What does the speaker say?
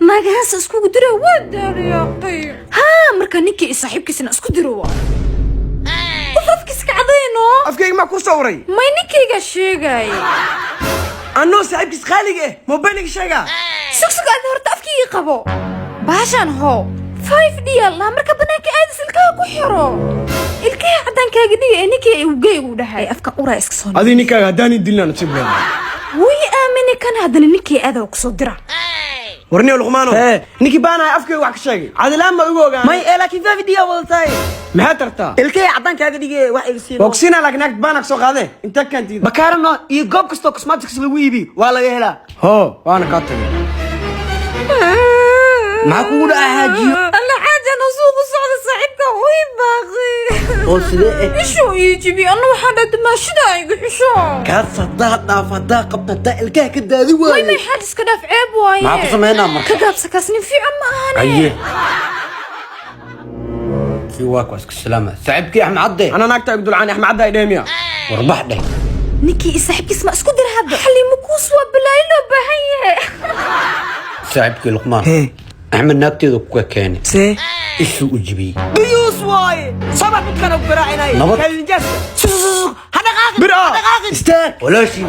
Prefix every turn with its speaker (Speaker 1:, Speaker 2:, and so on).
Speaker 1: ناقص اسكو قدره ودار يا قي ها مركا نيكي صاحبك سنه اسكو دروا وفافك سكعدينو
Speaker 2: afkayga ma ku sawray
Speaker 1: ما نيكي غشيغاي
Speaker 2: anoo saaxiibkiis qaaliga ma baniga sheega
Speaker 1: سكسك أنا هرت أفكي قبو باشان هو 5 ديال لا مركب بناك أدس الكا كحرو الكا عدان كاجدي نيكي وجاي ودحي أفكا أورا إسكسون
Speaker 2: adii ninkaaga haddaani dilnaan tibleen
Speaker 1: وي آمني كان هذا نيكي أذا وكسودرا
Speaker 2: warniyo luqmaano ninkii baanahay afkayga wax ka sheegay cadilaan ma ugu ogaan
Speaker 3: may laakiin 5 diya wadatay
Speaker 2: maxaa tartaa
Speaker 3: ilkay cadan kaaga dhigay wax iga siin
Speaker 2: boxina laakiin nagt baanak soo qaade inta kantiida
Speaker 3: bakarano iyo goob kasto cosmetics lagu iibi waa laga helaa
Speaker 2: ho waana ka tagay
Speaker 3: ma kugu dhaahajiyo
Speaker 1: أنا حاجة أنا سوق صعد صاحبك وين باقي
Speaker 3: oo sidee
Speaker 1: شو يجيبي أنا وحدة ما شدا يقحشو
Speaker 3: ka fadaa qabta ilkay ka daadi
Speaker 1: وين
Speaker 3: way
Speaker 1: ما يحدث كده في عيب واي
Speaker 3: ما ku sameeyna marka
Speaker 1: كجاب سكاسني في عم أنا
Speaker 3: aye في واكوس السلامة صاحبك احمد عدي
Speaker 2: ana naagta igdul aan axmed cadda idheemiya
Speaker 3: وربح ده
Speaker 1: نيكي صاحبك اسمه اسكو دير هذا حلي مكوس وبلايلو بهيه
Speaker 3: صاحبك لقمان
Speaker 2: Hey.
Speaker 3: احمد ناكتي كوكا كاني
Speaker 2: see
Speaker 3: ايشو وجبي
Speaker 2: biyuus waaye sabab midkan u baraacinaay
Speaker 3: nabad
Speaker 2: kalin jas
Speaker 3: هذا غاغي
Speaker 2: bir ah
Speaker 3: استاك ولا شيء